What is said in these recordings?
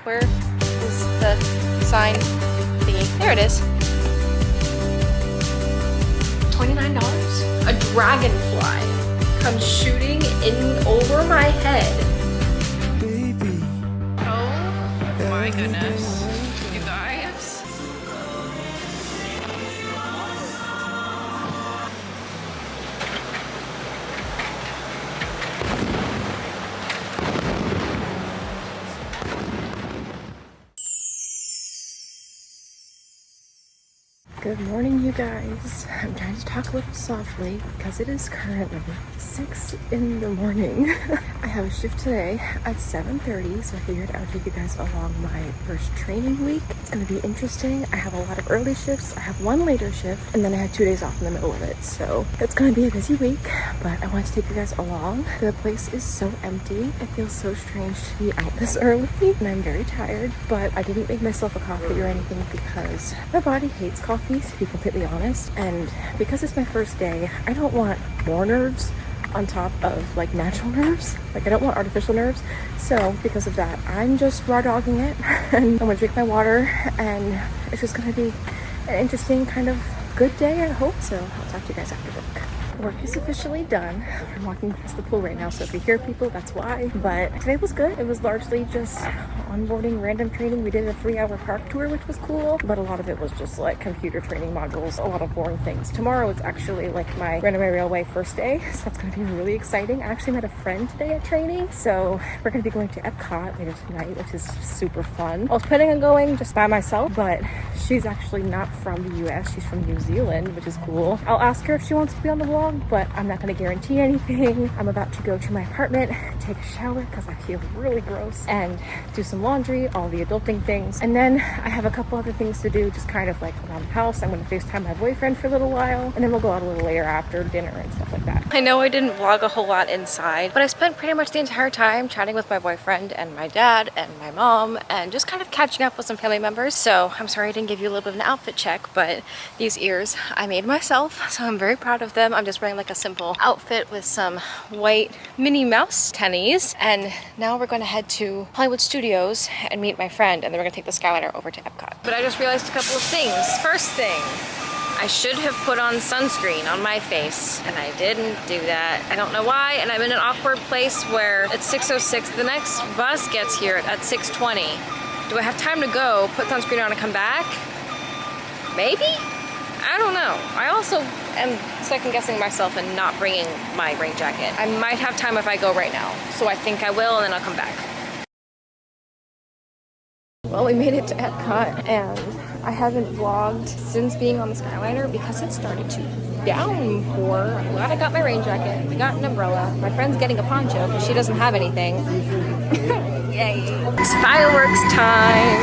Where is the sign thingy? There it is. $29? A dragonfly comes shooting in over my head. Oh my goodness, you guys. Good morning, you guys. I'm trying to talk a little softly because it is currently 6 in the morning. I have a shift today at 7:30, so I figured I would take you guys along my first training week. It's going to be interesting. I have a lot of early shifts, I have one later shift, and then I had 2 days off in the middle of it. So it's going to be a busy week, but I want to take you guys along. The place is so empty. It feels so strange to be out this early, and I'm very tired, but I didn't make myself a coffee or anything because my body hates coffee, to be completely honest. And because it's my first day, I don't want more nerves on top of like natural nerves. Like, I don't want artificial nerves. So because of that, I'm just raw dogging it and I'm gonna drink my water, and it's just gonna be an interesting kind of good day, I hope. So I'll talk to you guys after work. Work is officially done. I'm walking past the pool right now, so if you hear people, that's why. But today was good. It was largely just onboarding, random training. We did a 3-hour park tour, which was cool, but a lot of it was just like computer training modules, a lot of boring things. Tomorrow is actually like my Random Railway first day, so that's gonna be really exciting. I actually met a friend today at training, so we're gonna be going to Epcot later tonight, which is super fun. I was planning on going just by myself, but she's actually not from the US, she's from New Zealand, which is cool. I'll ask her if she wants to be on the vlog, but I'm not gonna guarantee anything. I'm about to go to my apartment, take a shower because I feel really gross, and do some laundry, all the adulting things. And then I have a couple other things to do, just kind of like around the house. I'm gonna FaceTime my boyfriend for a little while, and then we'll go out a little later after dinner and stuff like that. I know I didn't vlog a whole lot inside, but I spent pretty much the entire time chatting with my boyfriend and my dad and my mom, and just kind of catching up with some family members. So I'm sorry I didn't give you a little bit of an outfit check, but these ears I made myself, so I'm very proud of them. I'm just wearing like a simple outfit with some white Minnie Mouse tennies, and now we're going to head to Hollywood Studios and meet my friend, and then we're gonna take the Skyliner over to Epcot. But I just realized a couple of things. First thing, I should have put on sunscreen on my face, and I didn't do that. I don't know why, and I'm in an awkward place where it's 6:06. The next bus gets here at 6:20. Do I have time to go, put sunscreen on, and come back? Maybe? I don't know. I also am second guessing myself and not bringing my rain jacket. I might have time if I go right now, so I think I will, and then I'll come back. Well, we made it to Epcot, and I haven't vlogged since being on the Skyliner because it started to downpour. I'm glad I got my rain jacket. We got an umbrella. My friend's getting a poncho because she doesn't have anything. Yay. It's fireworks time.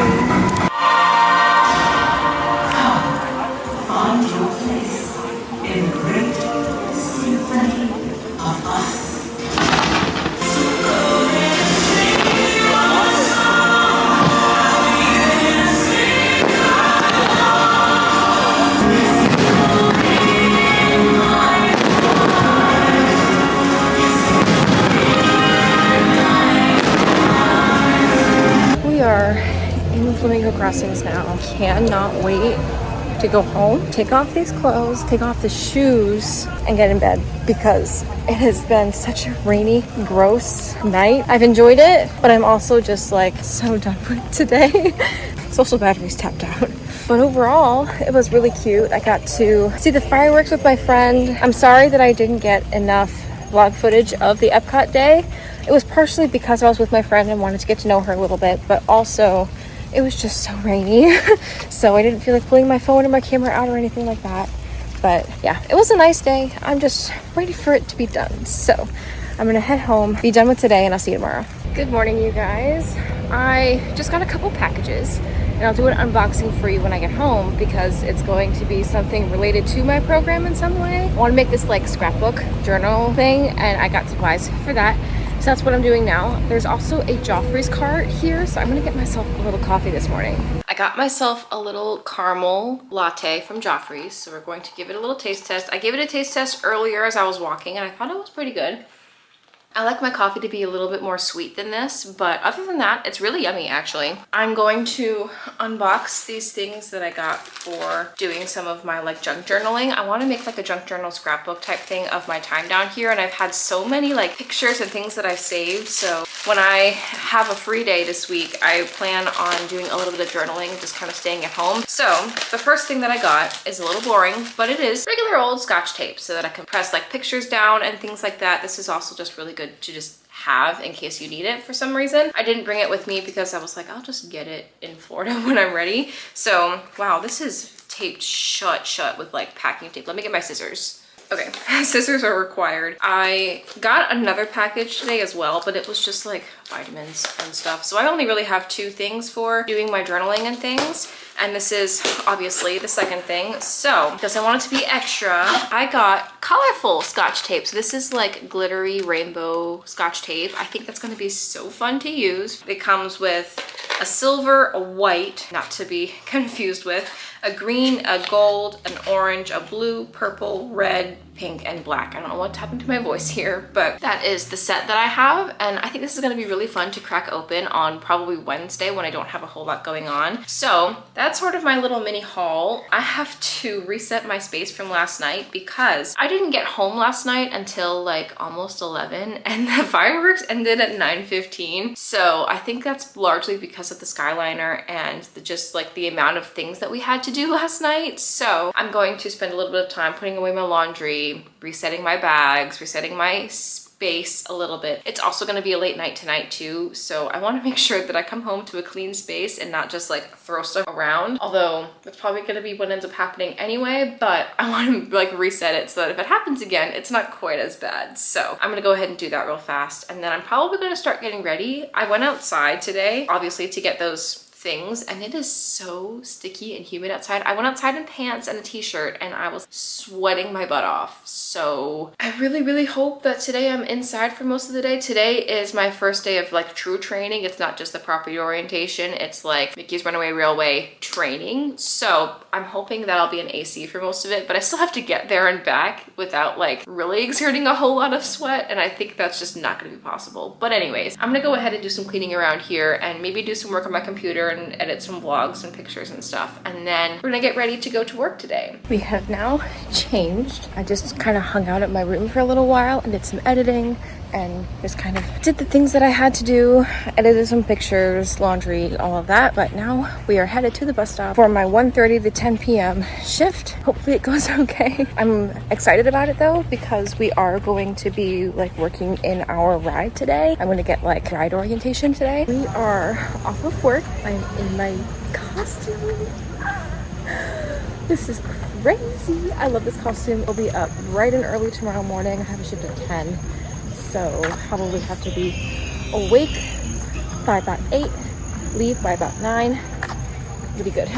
Find your place in the great symphony of us. We are in Flamingo Crossings now. Cannot wait to go home, take off these clothes, take off the shoes, and get in bed because it has been such a rainy, gross night. I've enjoyed it, but I'm also just like so done with today. Social batteries tapped out. But overall, it was really cute. I got to see the fireworks with my friend. I'm sorry that I didn't get enough vlog footage of the Epcot day. It was partially because I was with my friend and wanted to get to know her a little bit, but also it was just so rainy. So I didn't feel like pulling my phone or my camera out or anything like that. But yeah, it was a nice day. I'm just ready for it to be done. So I'm gonna head home, be done with today, and I'll see you tomorrow. Good morning, you guys. I just got a couple packages, and I'll do an unboxing for you when I get home because it's going to be something related to my program in some way. I want to make this like scrapbook journal thing, and I got supplies for that. So that's what I'm doing now. There's also a Joffrey's cart here, so I'm gonna get myself a little coffee this morning. I got myself a little caramel latte from Joffrey's, so we're going to give it a little taste test. I gave it a taste test earlier as I was walking, and I thought it was pretty good. I like my coffee to be a little bit more sweet than this, but other than that, it's really yummy actually. I'm going to unbox these things that I got for doing some of my like junk journaling. I want to make like a junk journal scrapbook type thing of my time down here, and I've had so many like pictures and things that I've saved. So when I have a free day this week, I plan on doing a little bit of journaling, just kind of staying at home. So the first thing that I got is a little boring, but it is regular old Scotch tape so that I can press like pictures down and things like that. This is also just really good to just have in case you need it for some reason. I didn't bring it with me because I was like, I'll just get it in Florida when I'm ready. So wow, this is taped shut with like packing tape. Let me get my scissors. Okay, scissors are required. I got another package today as well, but it was just like vitamins and stuff. So I only really have 2 things for doing my journaling and things. And this is obviously the second thing. So because I want it to be extra, I got colorful Scotch tape. So this is like glittery rainbow Scotch tape. I think that's gonna be so fun to use. It comes with a silver, a white, not to be confused with, a green, a gold, an orange, a blue, purple, red, pink, and black. I don't know what happened to my voice here, but that is the set that I have. And I think this is gonna be really fun to crack open on probably Wednesday when I don't have a whole lot going on. So that's sort of my little mini haul. I have to reset my space from last night because I didn't get home last night until like almost 11 and the fireworks ended at 9:15. So I think that's largely because of the Skyliner and just like the amount of things that we had to do last night. So I'm going to spend a little bit of time putting away my laundry, resetting my bags, resetting my space a little bit. It's also going to be a late night tonight too, so I want to make sure that I come home to a clean space and not just like throw stuff around, although that's probably going to be what ends up happening anyway. But I want to like reset it so that if it happens again, it's not quite as bad. So I'm going to go ahead and do that real fast, and then I'm probably going to start getting ready. I went outside today obviously to get those things, and it is so sticky and humid outside. I went outside in pants and a t-shirt and I was sweating my butt off. So I really hope that today I'm inside for most of the day. Today is my first day of like true training. It's not just the property orientation, it's like Mickey's Runaway Railway training. So I'm hoping that I'll be in AC for most of it, but I still have to get there and back without like really exerting a whole lot of sweat, and I think that's just not gonna be possible. But anyways, I'm gonna go ahead and do some cleaning around here and maybe do some work on my computer and edit some vlogs and pictures and stuff, and then we're gonna get ready to go to work today. We have now changed. I just kind of hung out at my room for a little while and did some editing and just kind of did the things that I had to do, edited some pictures, laundry, all of that. But now we are headed to the bus stop for my 1:30 to 10 p.m. shift. Hopefully it goes okay. I'm excited about it though, because we are going to be like working in our ride today. I'm going to get like ride orientation today. We are off of work. I'm in my costume. This is crazy. I love this costume. It'll be up bright and early tomorrow morning. I have a shift at 10. So probably have to be awake by about 8, leave by about 9. It'll be good.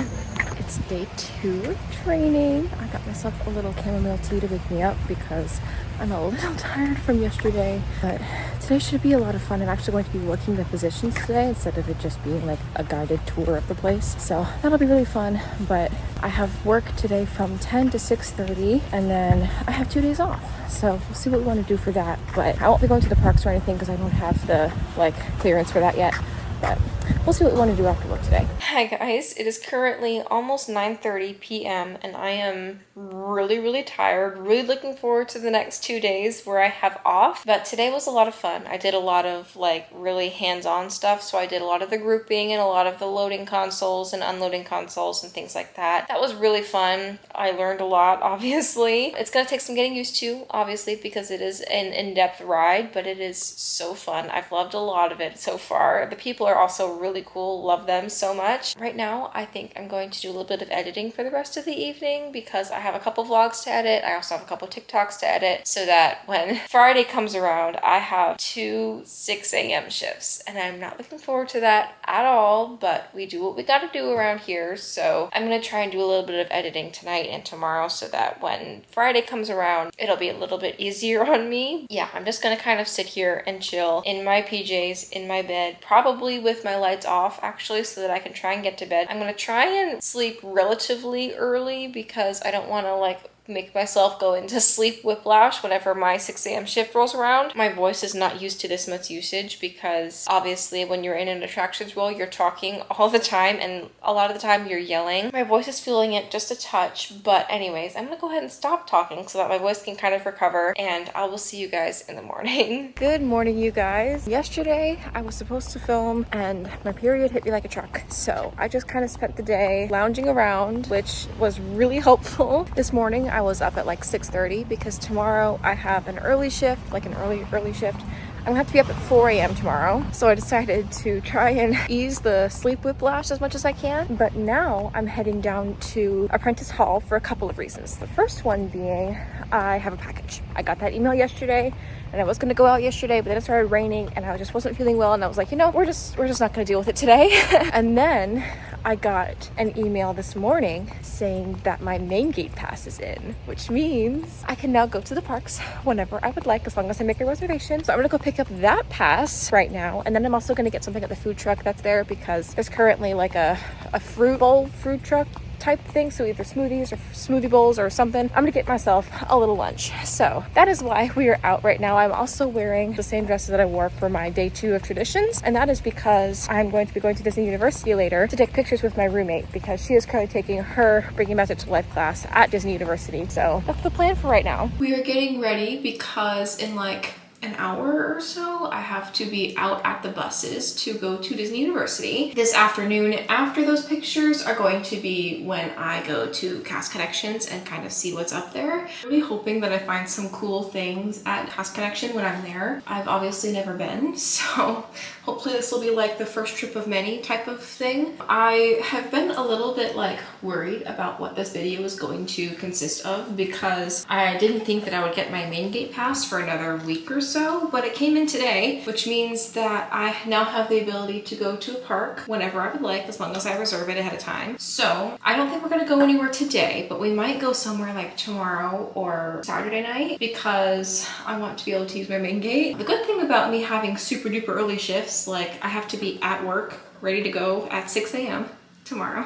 It's day 2 of training. I got myself a little chamomile tea to wake me up because I'm a little tired from yesterday, but today should be a lot of fun. I'm actually going to be working the positions today instead of it just being like a guided tour of the place. So that'll be really fun. But I have work today from 10 to 6:30, and then I have 2 days off. So we'll see what we want to do for that. But I won't be going to the parks or anything because I don't have the like clearance for that yet. But we'll see what we want to do after work today. Hi guys, it is currently almost 9:30 p.m. and I am really tired. Really looking forward to the next 2 days where I have off. But today was a lot of fun. I did a lot of like really hands-on stuff. So I did a lot of the grouping and a lot of the loading consoles and unloading consoles and things like that. That was really fun. I learned a lot, obviously. It's gonna take some getting used to, obviously, because it is an in-depth ride, but it is so fun. I've loved a lot of it so far. The people are also really cool. Love them so much. Right now, I think I'm going to do a little bit of editing for the rest of the evening because I have a couple vlogs to edit. I also have a couple TikToks to edit so that when Friday comes around, I have 2 6 a.m. shifts, and I'm not looking forward to that at all, but we do what we gotta do around here. So I'm gonna try and do a little bit of editing tonight and tomorrow so that when Friday comes around, it'll be a little bit easier on me. Yeah, I'm just gonna kind of sit here and chill in my PJs, in my bed, probably with my lights off actually, so that I can try and get to bed. I'm gonna try and sleep relatively early because I don't want to like make myself go into sleep whiplash whenever my 6 a.m. shift rolls around. My voice is not used to this much usage because obviously when you're in an attractions role, you're talking all the time and a lot of the time you're yelling. My voice is feeling it just a touch, but anyways, I'm gonna go ahead and stop talking so that my voice can kind of recover, and I will see you guys in the morning. Good morning, you guys. Yesterday, I was supposed to film and my period hit me like a truck. So I just kind of spent the day lounging around, which was really helpful. This morning, I was up at like 6:30 because tomorrow I have an early shift, like an early shift. I'm gonna have to be up at 4 a.m. tomorrow. So I decided to try and ease the sleep whiplash as much as I can. But now I'm heading down to Apprentice Hall for a couple of reasons. The first one being I have a package. I got that email yesterday and I was gonna go out yesterday, but then it started raining and I just wasn't feeling well. And I was like, you know, we're just not gonna deal with it today. And then I got an email this morning saying that my main gate pass is in, which means I can now go to the parks whenever I would like, as long as I make a reservation. So I'm gonna go pick up that pass right now. And then I'm also gonna get something at the food truck that's there because there's currently like a fruit bowl food truck type thing, so either smoothies or smoothie bowls or something. I'm gonna get myself a little lunch. So that is why we are out right now. I'm also wearing the same dresses that I wore for my day 2 of traditions, and that is because I'm going to be going to Disney University later to take pictures with my roommate because she is currently taking her Bringing Magic to Life class at Disney University. So that's the plan for right now. We are getting ready because in like an hour or so, I have to be out at the buses to go to Disney University. This afternoon, after those pictures, are going to be when I go to Cast Connections and kind of see what's up there. I'm really hoping that I find some cool things at Cast Connection when I'm there. I've obviously never been, so hopefully this will be like the first trip of many type of thing. I have been a little bit like worried about what this video is going to consist of because I didn't think that I would get my main gate pass for another week or so, but it came in today, which means that I now have the ability to go to a park whenever I would like, as long as I reserve it ahead of time. So I don't think we're gonna go anywhere today, but we might go somewhere like tomorrow or Saturday night because I want to be able to use my main gate. The good thing about me having super duper early shifts, like I have to be at work ready to go at 6 a.m. tomorrow.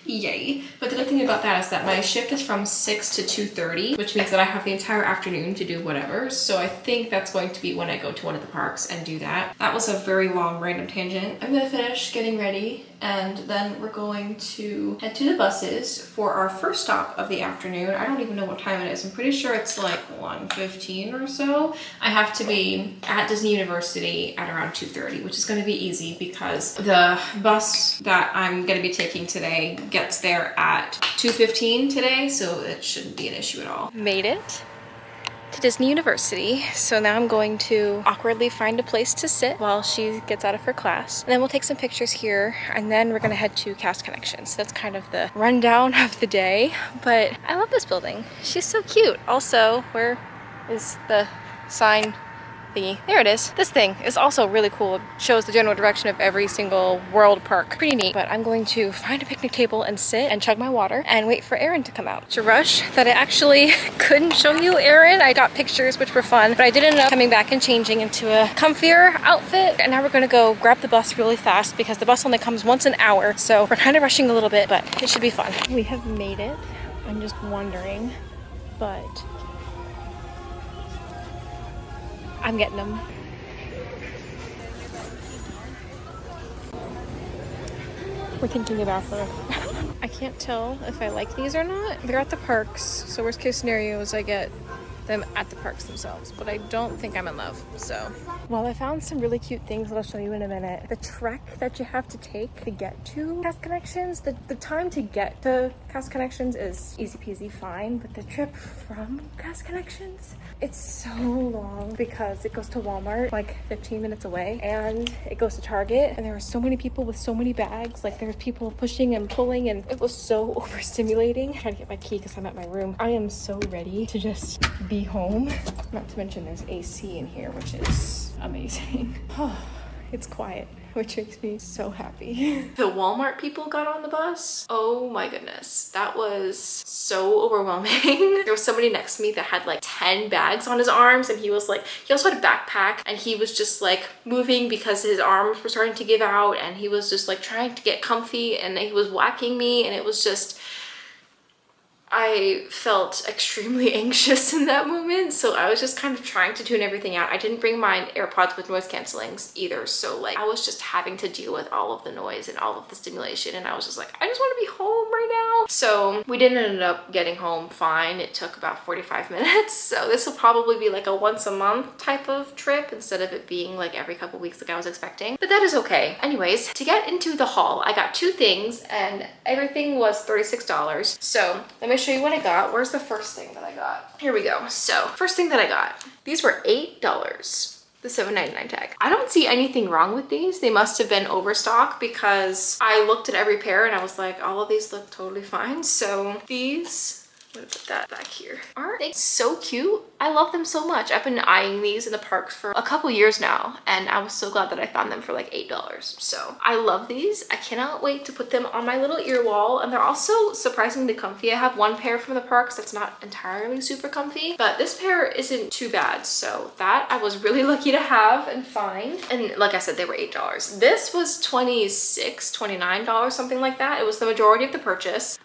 Yay. But the good thing about that is that my shift is from 6 to 2:30, which means that I have the entire afternoon to do whatever. So I think that's going to be when I go to one of the parks and do that. That was a very long random tangent. I'm gonna finish getting ready and then we're going to head to the buses for our first stop of the afternoon. I don't even know what time it is. I'm pretty sure it's like 1:15 or so. I have to be at Disney University at around 2:30, which is gonna be easy because the bus that I'm gonna be taking today gets there at 2:15 today, so it shouldn't be an issue at all. Made it to Disney University, so now I'm going to awkwardly find a place to sit while she gets out of her class, and then we'll take some pictures here, and then we're gonna head to Cast Connections. That's kind of the rundown of the day, but I love this building. She's so cute. Also, where is the sign thingy? There it is. This thing is also really cool. It shows the general direction of every single world park. Pretty neat. But I'm going to find a picnic table and sit and chug my water and wait for Erin to come out. It's a rush that I actually couldn't show you Erin. I got pictures, which were fun, but I did end up coming back and changing into a comfier outfit. And now we're gonna go grab the bus really fast because the bus only comes once an hour. So we're kind of rushing a little bit, but it should be fun. We have made it. I'm just wondering, but I'm getting them. We're thinking about her. I can't tell if I like these or not. They're at the parks, so worst case scenario is I get them at the parks themselves, but I don't think I'm in love, so. Well, I found some really cute things that I'll show you in a minute. The trek that you have to take to get to Cast Connections, the time to get to Cast Connections is easy peasy fine, but the trip from Cast Connections, it's so long because it goes to Walmart like 15 minutes away, and it goes to Target, and there are so many people with so many bags. Like there's people pushing and pulling, and it was so overstimulating. I'm trying to get my key because I'm at my room. I am so ready to just be home. Not to mention there's AC in here, which is amazing. Oh, it's quiet, which makes me so happy. The Walmart people got on the bus. Oh my goodness, that was so overwhelming. There was somebody next to me that had like 10 bags on his arms, and he was like, he also had a backpack, and he was just like moving because his arms were starting to give out, and he was just like trying to get comfy, and he was whacking me, and it was just, I felt extremely anxious in that moment. So I was just kind of trying to tune everything out. I didn't bring my AirPods with noise cancellings either. So like I was just having to deal with all of the noise and all of the stimulation. And I was just like, I just want to be home right now. So we didn't end up getting home fine. It took about 45 minutes. So this will probably be like a once a month type of trip instead of it being like every couple weeks like I was expecting. But that is okay. Anyways, to get into the haul, I got 2 things and everything was $36. So let me show you what I got. Where's the first thing that I got? Here we go. So first thing that I got, these were $8. The $7.99 tag. I don't see anything wrong with these. They must have been overstock because I looked at every pair and I was like, all of these look totally fine. So these, I'm gonna put that back here. Aren't they so cute? I love them so much. I've been eyeing these in the parks for a couple years now and I was so glad that I found them for like $8. So I love these. I cannot wait to put them on my little ear wall, and they're also surprisingly comfy. I have one pair from the parks that's not entirely super comfy, but this pair isn't too bad. So that I was really lucky to have and find. And like I said, they were $8. This was $26, $29, something like that. It was the majority of the purchase.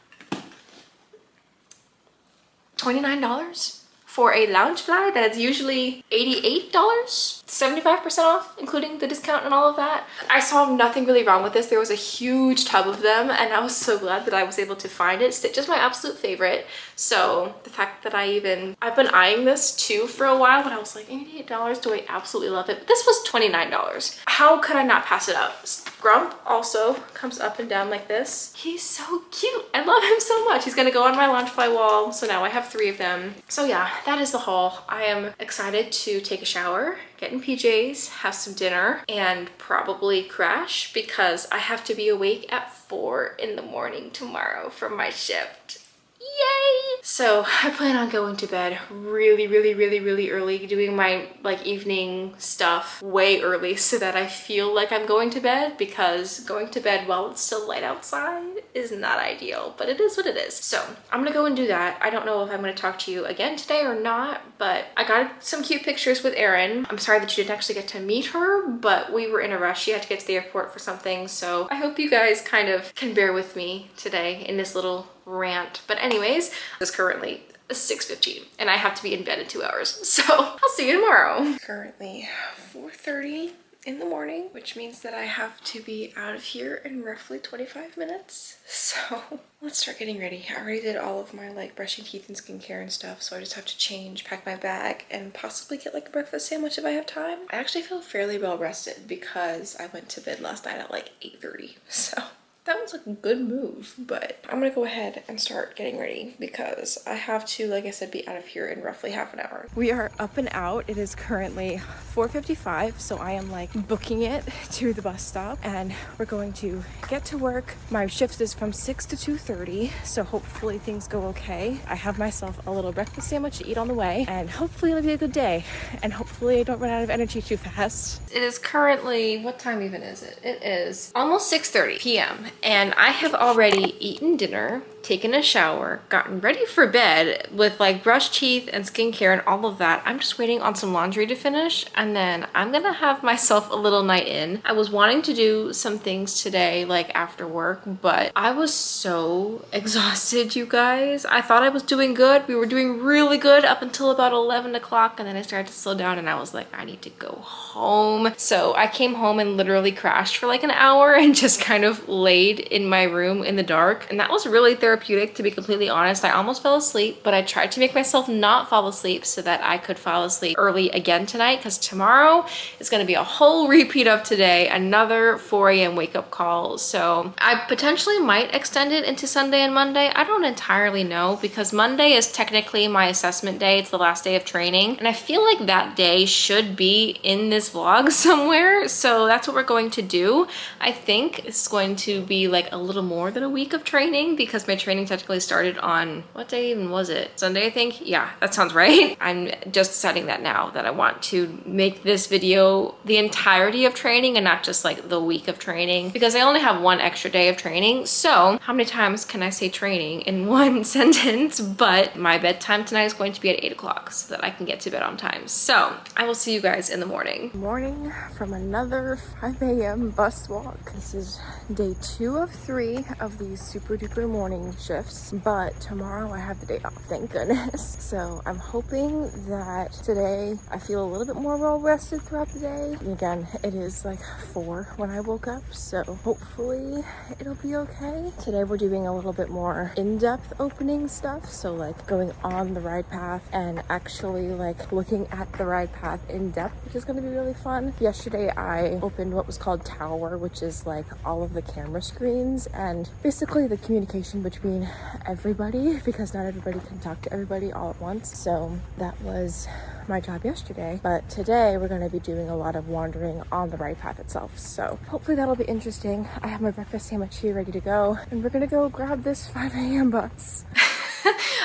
$29 for a Loungefly that is usually $88, 75% off, including the discount and all of that. I saw nothing really wrong with this. There was a huge tub of them and I was so glad that I was able to find it. It's just my absolute favorite. So the fact that I've been eyeing this too for a while, but I was like, $88, do I absolutely love it? But this was $29. How could I not pass it up? Grump also comes up and down like this. He's so cute. I love him so much. He's gonna go on my Loungefly wall. So now I have 3 of them. So yeah, that is the haul. I am excited to take a shower, get in PJs, have some dinner, and probably crash because I have to be awake at 4 in the morning tomorrow for my shift. Yay! So I plan on going to bed really early, doing my like evening stuff way early so that I feel like I'm going to bed, because going to bed while it's still light outside is not ideal, but it is what it is. So I'm gonna go and do that. I don't know if I'm gonna talk to you again today or not, but I got some cute pictures with Erin. I'm sorry that you didn't actually get to meet her, but we were in a rush. She had to get to the airport for something, so I hope you guys kind of can bear with me today in this little rant. But anyways, it's currently 6:15 and I have to be in bed in 2 hours, so I'll see you tomorrow. Currently 4:30 in the morning, which means that I have to be out of here in roughly 25 minutes. So let's start getting ready. I already did all of my like brushing teeth and skincare and stuff, so I just have to change, pack my bag, and possibly get like a breakfast sandwich if I have time. I actually feel fairly well rested because I went to bed last night at like 8:30, so that was a good move. But I'm gonna go ahead and start getting ready because I have to, like I said, be out of here in roughly half an hour. We are up and out. It is currently 4:55, so I am like booking it to the bus stop and we're going to get to work. My shift is from 6 to 2:30, so hopefully things go okay. I have myself a little breakfast sandwich to eat on the way, and hopefully it'll be a good day, and hopefully I don't run out of energy too fast. It is currently, what time even is it? It is almost 6:30 p.m. and I have already eaten dinner, taken a shower, gotten ready for bed with like brushed teeth and skincare and all of that. I'm just waiting on some laundry to finish, and then I'm gonna have myself a little night in. I was wanting to do some things today like after work, but I was so exhausted, you guys. I thought I was doing good. We were doing really good up until about 11 o'clock, and then I started to slow down and I was like, I need to go home. So I came home and literally crashed for like an hour and just kind of laid in my room in the dark, and that was really therapeutic, to be completely honest. I almost fell asleep, but I tried to make myself not fall asleep so that I could fall asleep early again tonight, because tomorrow is going to be a whole repeat of today, another 4 a.m. wake up call. So I potentially might extend it into Sunday and Monday. I don't entirely know, because Monday is technically my assessment day. It's the last day of training, and I feel like that day should be in this vlog somewhere, so that's what we're going to do. I think it's going to be like a little more than a week of training, because my training technically started on, what day even was it? Sunday, I think? Yeah, that sounds right. I'm just deciding that now, that I want to make this video the entirety of training and not just like the week of training, because I only have 1 extra day of training. So how many times can I say training in one sentence? But my bedtime tonight is going to be at 8 o'clock so that I can get to bed on time. So I will see you guys in the morning. Morning from another 5 a.m. bus walk. This is day 2 of 3 of these super duper morning working shifts, but tomorrow I have the day off, thank goodness. So I'm hoping that today I feel a little bit more well rested throughout the day. And again, it is like 4 when I woke up, so hopefully it'll be okay. Today we're doing a little bit more in-depth opening stuff, so like going on the ride path and actually like looking at the ride path in depth, which is going to be really fun. Yesterday I opened what was called Tower, which is like all of the camera screens and basically the communication between everybody, because not everybody can talk to everybody all at once. So that was my job yesterday, but today we're going to be doing a lot of wandering on the ride path itself, so hopefully that'll be interesting. I have my breakfast sandwich here ready to go, and we're gonna go grab this 5 a.m. bus.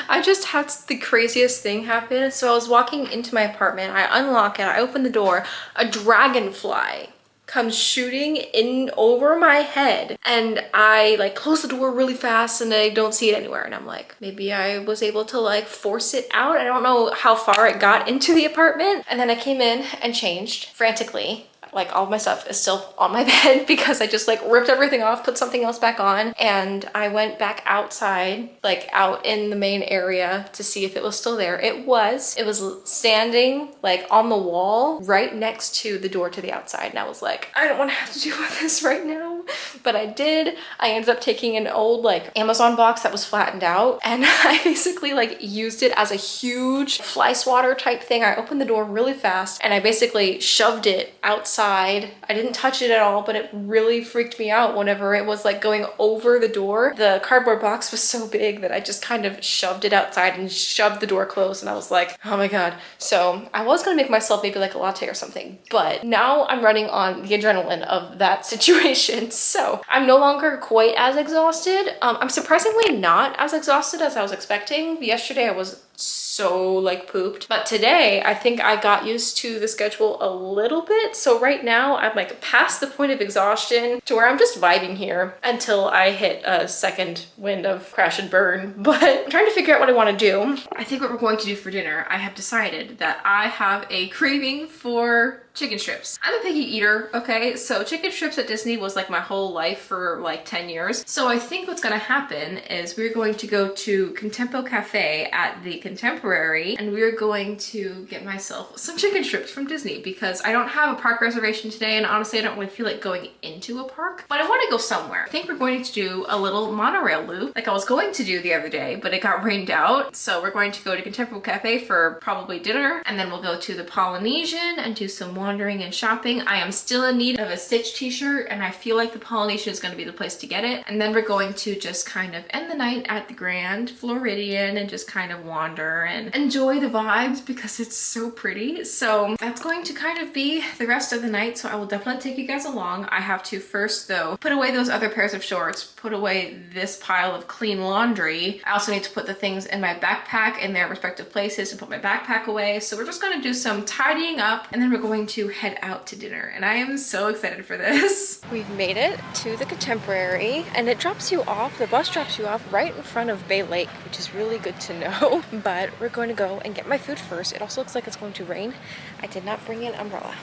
I just had the craziest thing happen. So I was walking into my apartment, I unlock it, I open the door, a dragonfly comes shooting in over my head, and I like close the door really fast and I don't see it anywhere, and I'm like, maybe I was able to like force it out. I don't know how far it got into the apartment. And then I came in and changed frantically. Like all of my stuff is still on my bed because I just like ripped everything off, put something else back on, and I went back outside, like out in the main area to see if it was still there. It was standing like on the wall right next to the door to the outside. And I was like, I don't want to have to deal with this right now. But I did. I ended up taking an old like Amazon box that was flattened out, and I basically like used it as a huge fly swatter type thing. I opened the door really fast and I basically shoved it outside. I didn't touch it at all, but it really freaked me out whenever it was like going over the door. The cardboard box was so big that I just kind of shoved it outside and shoved the door closed, and I was like, oh my god. So I was gonna make myself maybe like a latte or something, but now I'm running on the adrenaline of that situation. So I'm no longer quite as exhausted. I'm surprisingly not as exhausted as I was expecting. Yesterday I was so like pooped, but today I think I got used to the schedule a little bit. So right now I'm like past the point of exhaustion to where I'm just vibing here until I hit a second wind of crash and burn. But I'm trying to figure out what I want to do. I think what we're going to do for dinner, I have decided that I have a craving for chicken strips. I'm a picky eater, okay? So chicken strips at Disney was like my whole life for like 10 years. So I think what's gonna happen is we're going to go to Contempo Cafe at the Contemporary, and we're going to get myself some chicken strips from Disney because I don't have a park reservation today, and honestly I don't really feel like going into a park, but I want to go somewhere. I think we're going to do a little monorail loop like I was going to do the other day, but it got rained out. So we're going to go to Contempo Cafe for probably dinner, and then we'll go to the Polynesian and do some wandering and shopping. I am still in need of a Stitch t-shirt, and I feel like the Polynesian is going to be the place to get it. And then we're going to just kind of end the night at the Grand Floridian and just kind of wander and enjoy the vibes because it's so pretty. So that's going to kind of be the rest of the night. So I will definitely take you guys along. I have to first though put away those other pairs of shorts, put away this pile of clean laundry. I also need to put the things in my backpack in their respective places and put my backpack away. So we're just going to do some tidying up, and then we're going to head out to dinner, and I am so excited for this. We've made it to the Contemporary, and it drops you off, the bus drops you off right in front of Bay Lake, which is really good to know. But we're going to go and get my food first. It also looks like it's going to rain. I did not bring an umbrella.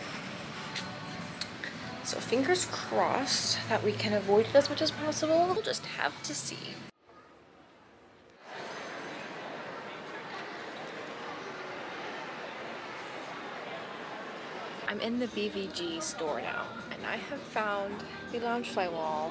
So fingers crossed that we can avoid it as much as possible. We'll just have to see. I'm in the BVG store now, and I have found the Loungefly wall.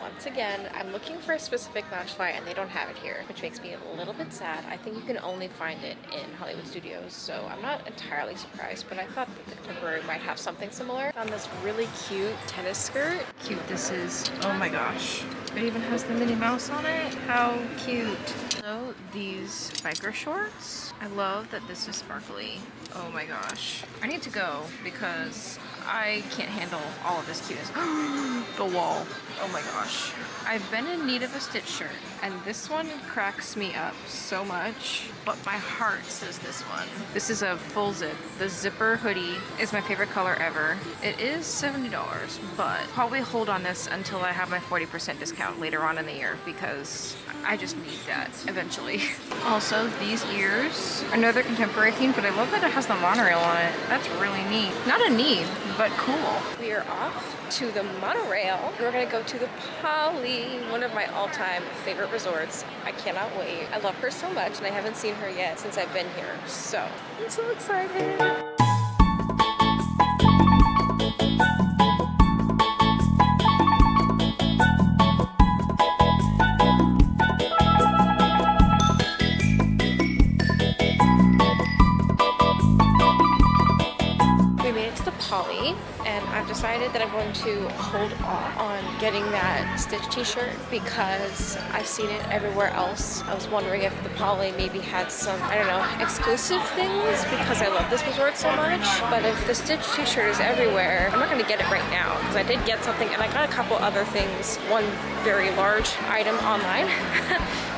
Once again, I'm looking for a specific Loungefly and they don't have it here, which makes me a little bit sad. I think you can only find it in Hollywood Studios, so I'm not entirely surprised, but I thought that the Contemporary might have something similar. Found this really cute tennis skirt. Cute this is. Oh my gosh. It even has the Minnie Mouse on it. How cute. So these biker shorts. I love that this is sparkly. Oh my gosh. I need to go because I can't handle all of this cuteness. The wall. Oh my gosh. I've been in need of a Stitch shirt, and this one cracks me up so much, but my heart says this one. This is a full zip. The zipper hoodie is my favorite color ever. It is $70, but probably hold on this until I have my 40% discount later on in the year because I just need that eventually. Also, these ears, another Contemporary theme, but I love that it has the monorail on it. That's really neat. Not a need, but cool. We are off to the monorail. We're gonna go to the Poly, one of my all-time favorite resorts. I cannot wait. I love her so much and I haven't seen her yet since I've been here. So I'm so excited. Poly, and I've decided that I'm going to hold off on getting that Stitch t-shirt because I've seen it everywhere else. I was wondering if the Poly maybe had some, I don't know, exclusive things because I love this resort so much. But if the Stitch t-shirt is everywhere, I'm not going to get it right now because I did get something and I got a couple other things, one very large item online.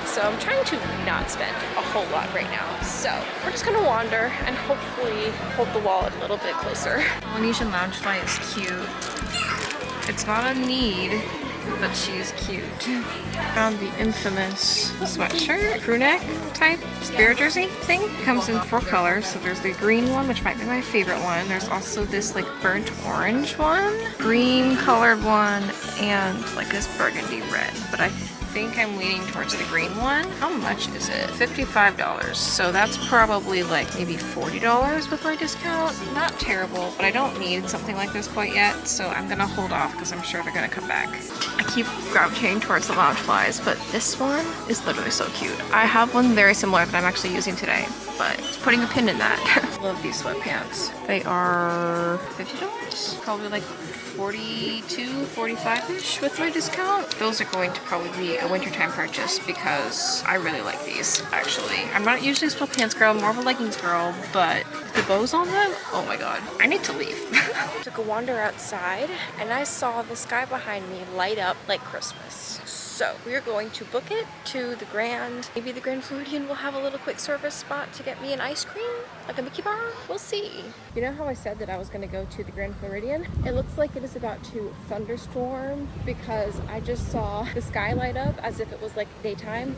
So I'm trying to not spend a whole lot right now. So we're just gonna wander and hopefully hold the wallet a little bit closer. Polynesian Loungefly is cute. It's not a need, but she's cute. Found the infamous sweatshirt, crew neck type spirit jersey thing. It comes in 4 colors. So there's the green one, which might be my favorite one. There's also this like burnt orange one, green colored one, and like this burgundy red. But I think I'm leaning towards the green one. How much is it? $55. So that's probably like maybe $40 with my discount. Not terrible, but I don't need something like this quite yet. So I'm gonna hold off because I'm sure they're gonna come back. I keep gravitating towards the Loungeflies, but this one is literally so cute. I have one very similar that I'm actually using today, but putting a pin in that. Love these sweatpants. They are $50, probably like 42, 45-ish with my discount. Those are going to probably be a wintertime purchase because I really like these, actually. I'm not usually a sweatpants girl, I'm more of a leggings girl, but the bows on them, oh my god. I need to leave. Took a wander outside and I saw the sky behind me light up like Christmas. So we're going to book it to the Grand. Maybe the Grand Floridian will have a little quick service spot to get me an ice cream, like a Mickey bar. We'll see. You know how I said that I was going to go to the Grand Floridian? It looks like it is about to thunderstorm because I just saw the sky light up as if it was like daytime.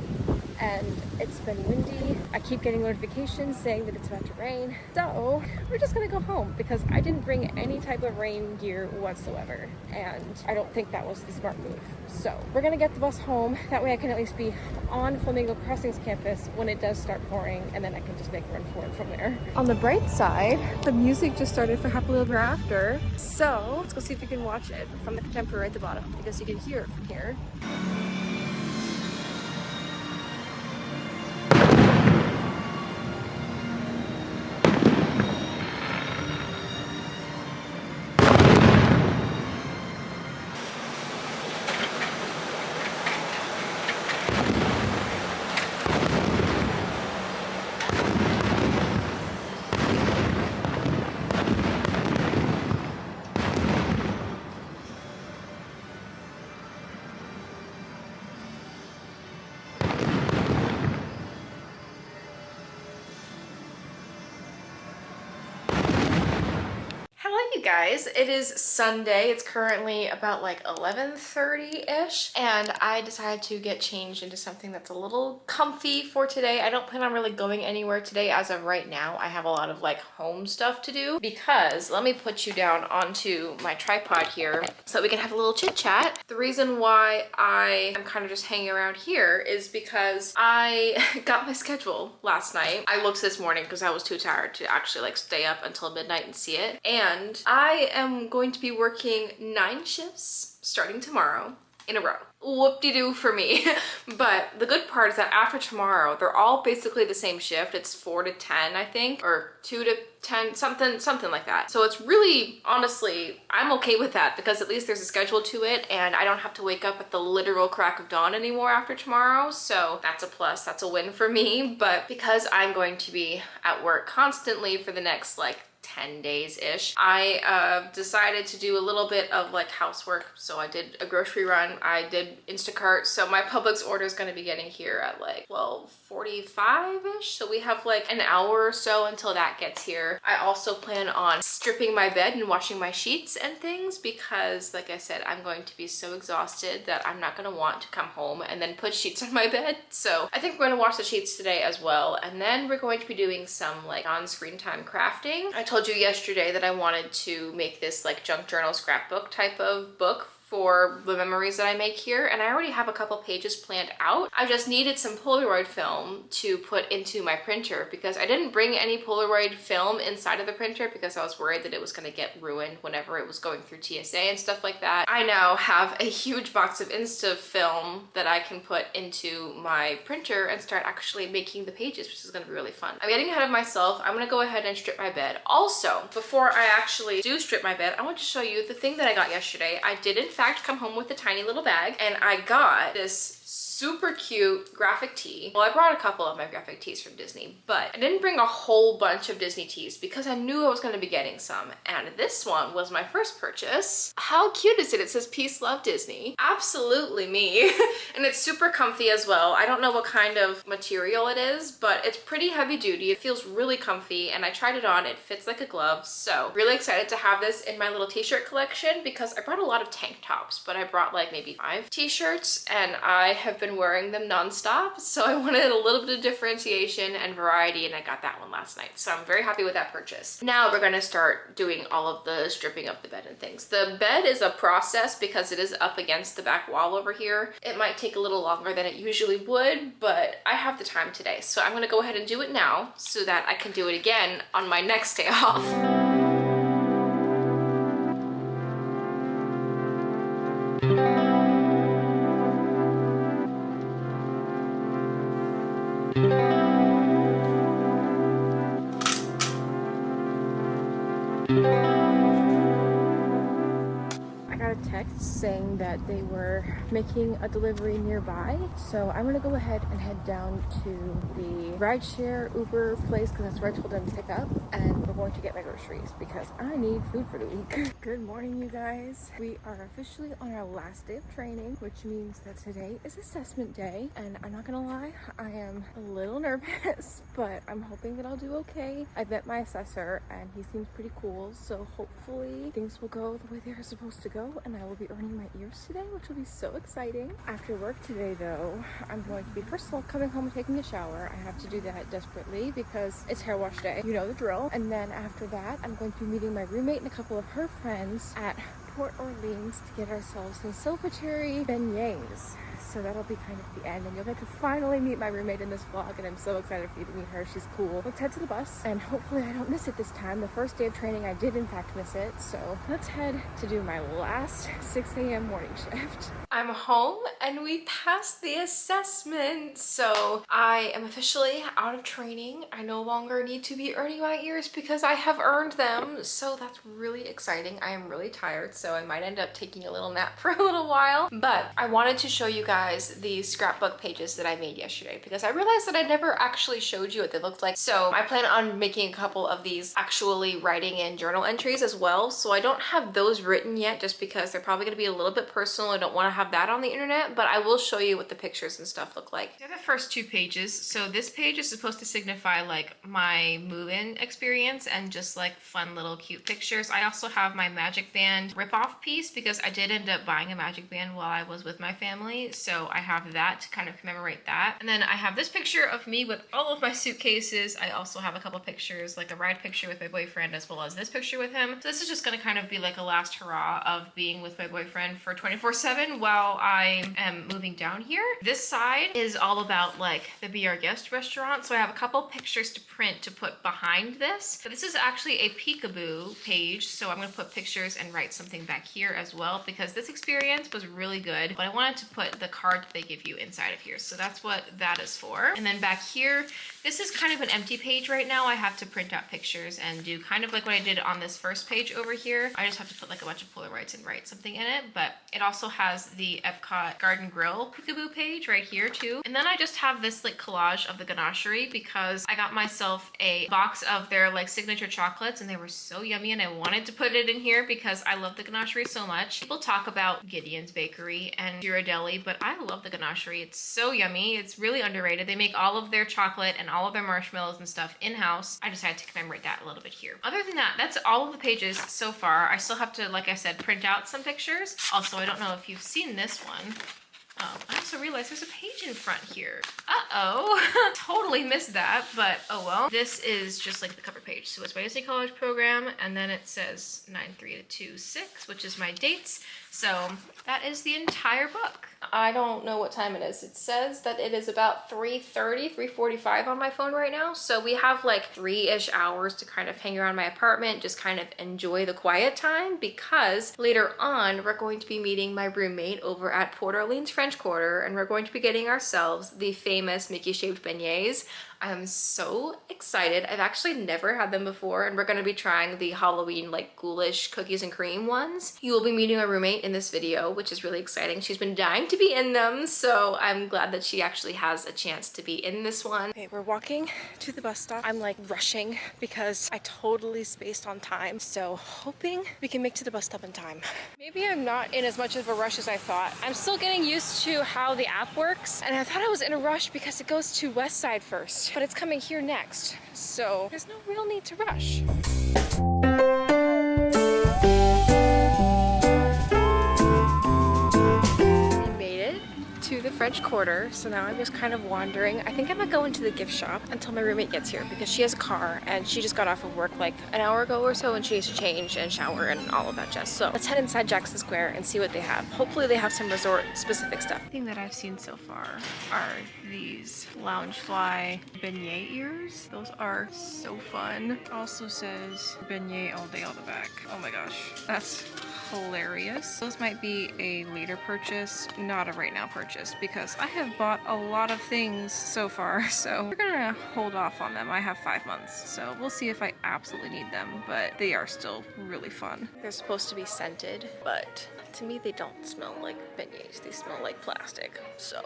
And it's been windy. I keep getting notifications saying that it's about to rain. So we're just gonna go home because I didn't bring any type of rain gear whatsoever. And I don't think that was the smart move. So we're gonna get the bus home. That way I can at least be on Flamingo Crossings campus when it does start pouring, and then I can just make a run for it from there. On the bright side, the music just started for Happily Ever After. So let's go see if we can watch it from the contemporary at the bottom because you can hear it from here. Guys, it is Sunday. It's currently about like 11:30-ish, and I decided to get changed into something that's a little comfy for today. I don't plan on really going anywhere today as of right now. I have a lot of like home stuff to do because let me put you down onto my tripod here so that we can have a little chit chat. The reason why I am kind of just hanging around here is because I got my schedule last night. I looked this morning because I was too tired to actually like stay up until midnight and see it, and I am going to be working 9 shifts starting tomorrow in a row. Whoop-de-doo for me. But the good part is that after tomorrow, they're all basically the same shift. It's 4 to 10, I think, or 2 to 10, something like that. So it's really, honestly, I'm okay with that because at least there's a schedule to it and I don't have to wake up at the literal crack of dawn anymore after tomorrow. So that's a plus, that's a win for me. But because I'm going to be at work constantly for the next like 10 days-ish, I decided to do a little bit of like housework. So I did a grocery run, I did Instacart, so my Publix order is going to be getting here at like 12:45-ish, so we have like an hour or so until that gets here. I also plan on stripping my bed and washing my sheets and things because, like I said, I'm going to be so exhausted that I'm not going to want to come home and then put sheets on my bed. So I think we're going to wash the sheets today as well, and then we're going to be doing some like on-screen time crafting. I told told you yesterday that I wanted to make this like junk journal scrapbook type of book for the memories that I make here, and I already have a couple pages planned out. I just needed some Polaroid film to put into my printer because I didn't bring any Polaroid film inside of the printer because I was worried that it was going to get ruined whenever it was going through TSA and stuff like that. I now have a huge box of Insta film that I can put into my printer and start actually making the pages, which is going to be really fun. I'm getting ahead of myself. I'm going to go ahead and strip my bed. Also, before I actually do strip my bed, I want to show you the thing that I got yesterday. I did in fact come home with a tiny little bag, and I got this super cute graphic tee. Well, I brought a couple of my graphic tees from Disney, but I didn't bring a whole bunch of Disney tees because I knew I was going to be getting some, and this one was my first purchase. How cute is it? It says Peace, Love, Disney. Absolutely me. And it's super comfy as well. I don't know what kind of material it is, but it's pretty heavy duty. It feels really comfy, and I tried it on. It fits like a glove, so really excited to have this in my little t-shirt collection because I brought a lot of tank tops, but I brought like maybe 5 t-shirts, and I have been wearing them non-stop, so I wanted a little bit of differentiation and variety, and I got that one last night, so I'm very happy with that purchase. Now we're gonna start doing all of the stripping of the bed and things. The bed is a process because it is up against the back wall over here. It might take a little longer than it usually would, but I have the time today, so I'm gonna go ahead and do it now so that I can do it again on my next day off. I got a text saying that they were making a delivery nearby, so I'm gonna go ahead and head down to the rideshare Uber place because that's where I told them to pick up, and we're going to get my groceries because I need food for the week. Good morning, you guys. We are officially on our last day of training, which means that today is assessment day, and I'm not gonna lie, I am a little nervous, but I'm hoping that I'll do okay. I met my assessor and he seems pretty cool, so hopefully things will go the way they're supposed to go and I will be earning my ears today, which will be so exciting. After work today though, I'm going to be first of all coming home and taking a shower. I have to do that desperately because it's hair wash day. You know the drill. And then after that, I'm going to be meeting my roommate and a couple of her friends at Port Orleans to get ourselves some celebratory beignets. So that'll be kind of the end, and you'll get to finally meet my roommate in this vlog, and I'm so excited for you to meet her. She's cool. Let's head to the bus, and hopefully I don't miss it this time. The first day of training, I did in fact miss it, so let's head to do my last 6 a.m. morning shift. I'm home, and we passed the assessment, so I am officially out of training. I no longer need to be earning my ears because I have earned them, so that's really exciting. I am really tired, so I might end up taking a little nap for a little while, but I wanted to show you guys the scrapbook pages that I made yesterday because I realized that I never actually showed you what they looked like. So I plan on making a couple of these actually writing in journal entries as well. So I don't have those written yet just because they're probably going to be a little bit personal. I don't want to have that on the internet, but I will show you what the pictures and stuff look like. They're the first 2 pages. So this page is supposed to signify like my move-in experience and just like fun little cute pictures. I also have my Magic Band rip-off piece because I did end up buying a Magic Band while I was with my family. So I have that to kind of commemorate that. And then I have this picture of me with all of my suitcases. I also have a couple pictures, like a ride picture with my boyfriend as well as this picture with him. So this is just gonna kind of be like a last hurrah of being with my boyfriend for 24/7 while I am moving down here. This side is all about like the Be Our Guest restaurant. So I have a couple pictures to print to put behind this. But this is actually a peekaboo page. So I'm gonna put pictures and write something back here as well because this experience was really good. But I wanted to put the card they give you inside of here. So that's what that is for. And then back here, this is kind of an empty page right now. I have to print out pictures and do kind of like what I did on this first page over here. I just have to put like a bunch of Polaroids and write something in it, but it also has the Epcot Garden Grill peekaboo page right here too. And then I just have this like collage of the ganachery because I got myself a box of their like signature chocolates and they were so yummy and I wanted to put it in here because I love the ganachery so much. People talk about Gideon's Bakery and Ghirardelli, but I love the ganachery. It's so yummy. It's really underrated. They make all of their chocolate and all of their marshmallows and stuff in-house. I decided to commemorate that a little bit here. Other than that, that's all of the pages so far. I still have to, like I said, print out some pictures. Also, I don't know if you've seen this one. I just also realized there's a page in front here. Uh-oh. Totally missed that, but oh well. This is just like the cover page. So it's my Disney College program, and then it says 9/3-2/6, which is my dates. So that is the entire book. I don't know what time it is. It says that it is about 3:30, 3:45 on my phone right now. So we have like 3-ish hours to kind of hang around my apartment, just kind of enjoy the quiet time, because later on we're going to be meeting my roommate over at Port Orleans French Quarter, and we're going to be getting ourselves the famous Mickey shaped beignets. I'm so excited. I've actually never had them before, and we're gonna be trying the Halloween like ghoulish cookies and cream ones. You will be meeting my roommate in this video, which is really exciting. She's been dying to be in them, so I'm glad that she actually has a chance to be in this one. Okay, we're walking to the bus stop. I'm like rushing because I totally spaced on time, so hoping we can make to the bus stop in time. Maybe I'm not in as much of a rush as I thought. I'm still getting used to how the app works, and I thought I was in a rush because it goes to West Side first, but it's coming here next, so there's no real need to rush. We made it to the French Quarter, so now I'm just kind of wandering. I think I'm gonna go into the gift shop until my roommate gets here, because she has a car and she just got off of work like an hour ago or so, and she needs to change and shower and all of that jazz. So let's head inside Jackson Square and see what they have. Hopefully they have some resort specific stuff. The thing that I've seen so far are these Loungefly beignet ears. Those are so fun. It also says beignet all day on the back. Oh my gosh, that's hilarious. Those might be a later purchase, not a right now purchase, because I have bought a lot of things so far, so we're gonna hold off on them. I have 5 months, so we'll see if I absolutely need them, but they are still really fun. They're supposed to be scented, but to me they don't smell like beignets. They smell like plastic, so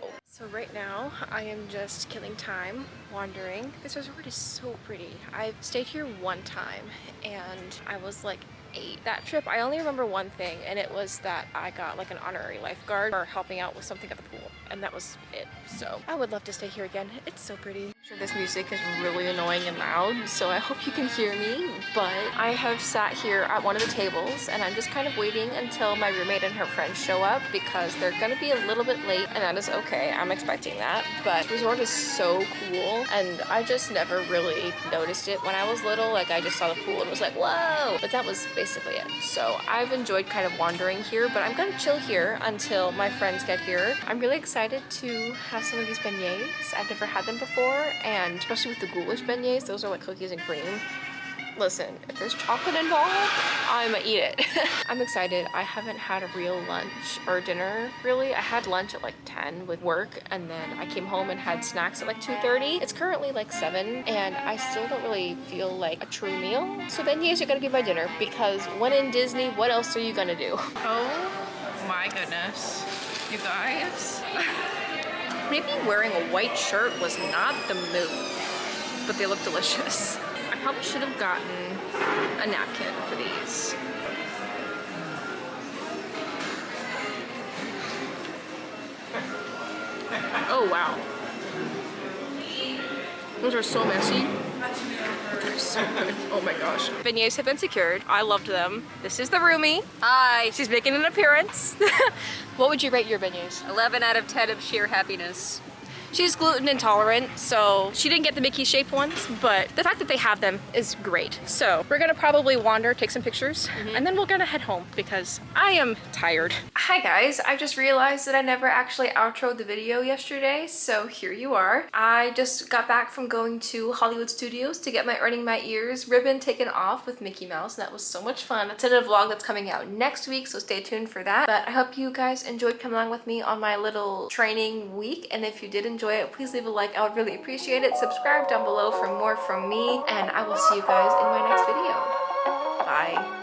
right now I am just killing time wandering. This resort is so pretty. I've stayed here one time and I was like 8. That trip, I only remember one thing, and it was that I got like an honorary lifeguard for helping out with something at the pool, and that was it. So I would love to stay here again. It's so pretty. I'm sure this music is really annoying and loud, so I hope you can hear me, but I have sat here at one of the tables and I'm just kind of waiting until my roommate and her friends show up, because they're gonna be a little bit late, and that is okay. I'm expecting that, but the resort is so cool, and I just never really noticed it when I was little. Like, I just saw the pool and was like, whoa, but that was basically it. So I've enjoyed kind of wandering here, but I'm gonna chill here until my friends get here. I'm really excited to have some of these beignets. I've never had them before, and especially with the ghoulish beignets, those are like cookies and cream. Listen, if there's chocolate involved, I'ma eat it. I'm excited. I haven't had a real lunch or dinner, really. I had lunch at like 10 with work, and then I came home and had snacks at like 2:30. It's currently like 7, and I still don't really feel like a true meal. So beignets are gonna be my dinner, because when in Disney, what else are you gonna do? Oh my goodness, you guys. Maybe wearing a white shirt was not the move, but they look delicious. I probably should have gotten a napkin for these. Oh wow. Those are so messy. They're so good. Oh my gosh. Beignets have been secured. I loved them. This is the roomie. Hi. She's making an appearance. What would you rate your beignets? 11 out of 10 of sheer happiness. She's gluten intolerant, so she didn't get the Mickey shaped ones, but the fact that they have them is great. So we're gonna probably wander, take some pictures, and then we're gonna head home because I am tired. Hi guys, I just realized that I never actually outroed the video yesterday, so here you are. I just got back from going to Hollywood Studios to get my Earning My Ears ribbon taken off with Mickey Mouse, and that was so much fun. That's in a vlog that's coming out next week, so stay tuned for that. But I hope you guys enjoyed coming along with me on my little training week, and if you did enjoy it, please leave a like. I would really appreciate it. Subscribe down below for more from me, and I will see you guys in my next video. Bye.